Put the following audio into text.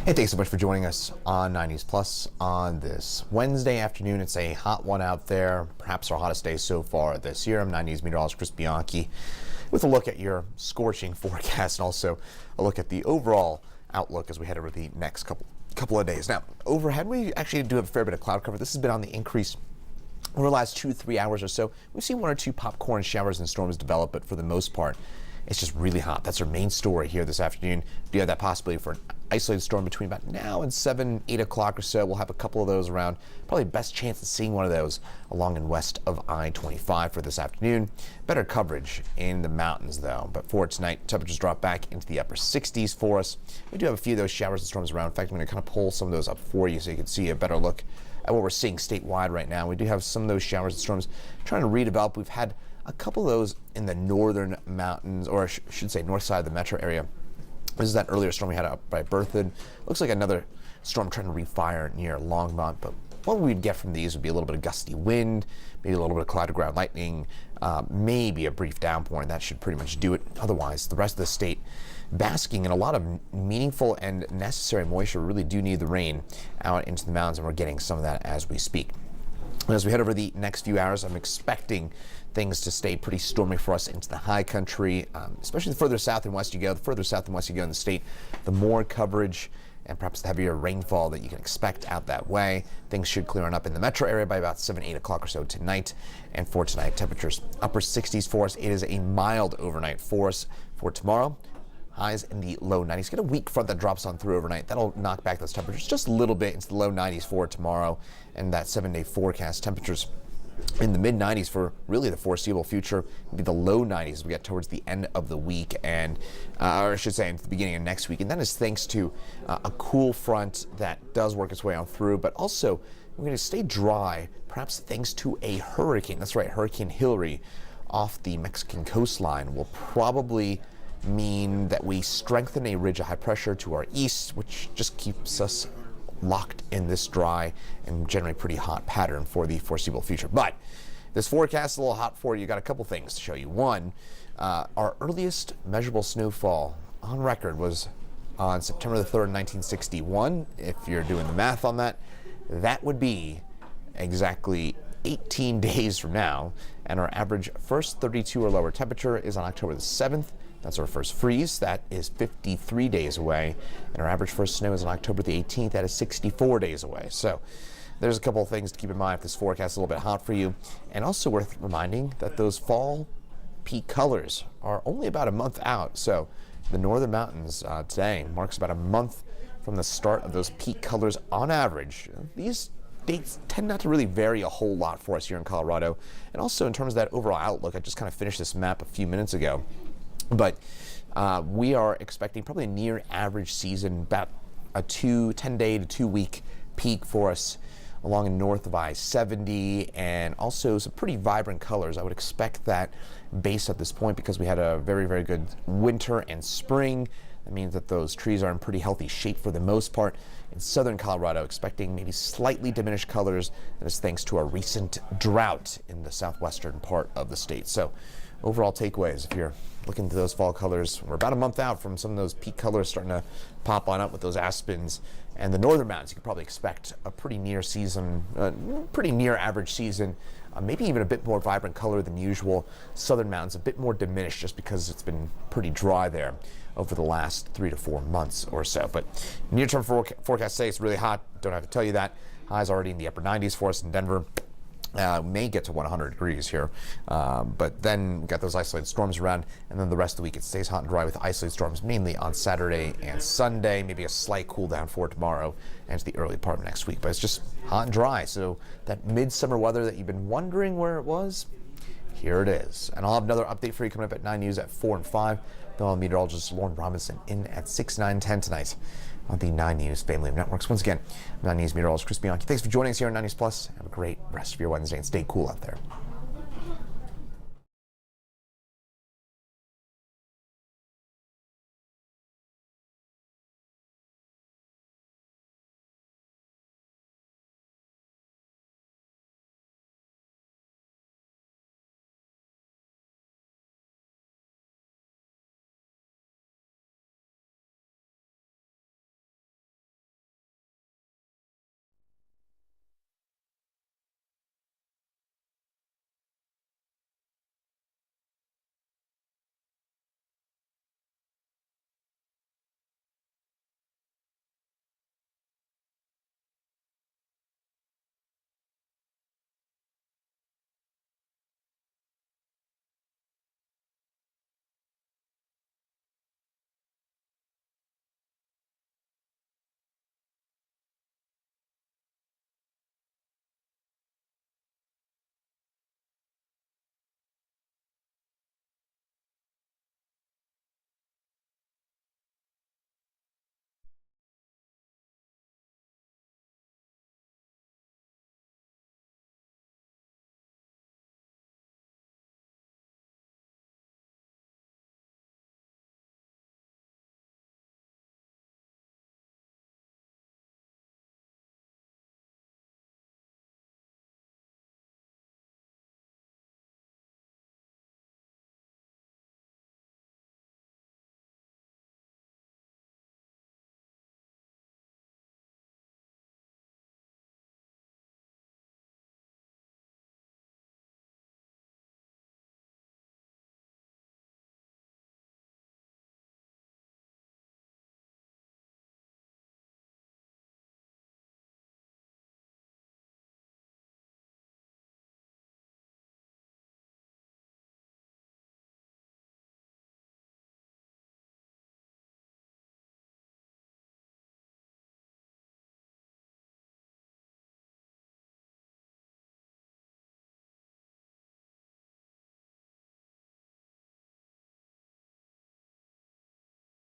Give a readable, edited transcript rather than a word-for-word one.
Hey, thanks so much for joining us on 90s Plus on this Wednesday afternoon. It's a hot one out there, perhaps our hottest day so far this year. I'm 90s meteorologist Chris Bianchi with a look at your scorching forecast and also a look at the overall outlook as we head over the next couple of days. Now, overhead, we actually do have a fair bit of cloud cover. This has been on the increase over the last 2-3 hours or so. We've seen one or two popcorn showers and storms develop, but for the most part, it's just really hot. That's our main story here this afternoon. We have that possibility for an isolated storm between about now and 8 o'clock or so. We'll have a couple of those around. Probably best chance of seeing one of those along and west of I-25 for this afternoon. Better coverage in the mountains, though. But for tonight, temperatures drop back into the upper 60s for us. We do have a few of those showers and storms around. In fact, I'm going to kind of pull some of those up for you so you can see a better look at what we're seeing statewide right now. We do have some of those showers and storms trying to redevelop. We've had a couple of those in the northern mountains, or I should say north side of the metro area. This is that earlier storm we had up by Berthoud. Looks like another storm trying to refire near Longmont, but what we'd get from these would be a little bit of gusty wind, maybe a little bit of cloud to ground lightning, maybe a brief downpour, and that should pretty much do it. Otherwise, the rest of the state basking in a lot of meaningful and necessary moisture. We really do need the rain out into the mountains, and we're getting some of that as we speak. As we head over the next few hours, I'm expecting things to stay pretty stormy for us into the high country, especially the further south and west you go. The further south and west you go in the state, the more coverage and perhaps the heavier rainfall that you can expect out that way. Things should clear on up in the metro area by about 8 o'clock or so tonight. And for tonight, temperatures upper 60s for us. It is a mild overnight for us. For tomorrow, highs in the low 90s. Get a weak front that drops on through overnight. That'll knock back those temperatures just a little bit into the low 90s for tomorrow. And that 7-day forecast, temperatures in the mid 90s for really the foreseeable future. It'll be the low 90s as we get towards the end of the week, and or I should say into the beginning of next week. And that is thanks to a cool front that does work its way on through, but also we're going to stay dry, perhaps thanks to a hurricane. That's right, Hurricane Hillary off the Mexican coastline will probably mean that we strengthen a ridge of high pressure to our east, which just keeps us locked in this dry and generally pretty hot pattern for the foreseeable future. But this forecast is a little hot for you. Got a couple things to show you. One, our earliest measurable snowfall on record was on September the 3rd, 1961. If you're doing the math on that, that would be exactly 18 days from now. And our average first 32 or lower temperature is on October the 7th. That's our first freeze. That is 53 days away. And our average first snow is on October the 18th. That is 64 days away. So there's a couple of things to keep in mind if this forecast is a little bit hot for you. And also worth reminding that those fall peak colors are only about a month out. So the northern mountains today marks about a month from the start of those peak colors on average. These dates tend not to really vary a whole lot for us here in Colorado. And also in terms of that overall outlook, I just kind of finished this map a few minutes ago. But we are expecting probably a near average season, about a 10-day to 2-week peak for us along and north of I-70, and also some pretty vibrant colors. I would expect that based at this point because we had a very, very good winter and spring. That means that those trees are in pretty healthy shape for the most part. In southern Colorado, expecting maybe slightly diminished colors. That is thanks to a recent drought in the southwestern part of the state. So overall takeaways, if you're looking to those fall colors, we're about a month out from some of those peak colors starting to pop on up with those aspens. And the northern mountains, you can probably expect a pretty near average season, maybe even a bit more vibrant color than usual. Southern mountains a bit more diminished just because it's been pretty dry there over the last 3 to 4 months or so. But near-term forecast say it's really hot. Don't have to tell you that. Highs already in the upper 90s for us in Denver. May get to 100 degrees here, but then we've got those isolated storms around, and then the rest of the week it stays hot and dry with isolated storms mainly on Saturday and Sunday, maybe a slight cool down for tomorrow and to the early part of next week. But it's just hot and dry, so that midsummer weather that you've been wondering where it was, here it is. And I'll have another update for you coming up at 9 News at 4 and 5. Then I'll have meteorologist Lauren Robinson in at 6, 9, 10 tonight on the 9 News family of networks. Once again, 9 News meteorologist Chris Bianchi. Thanks for joining us here on 9 News Plus. Have a great rest of your Wednesday and stay cool out there.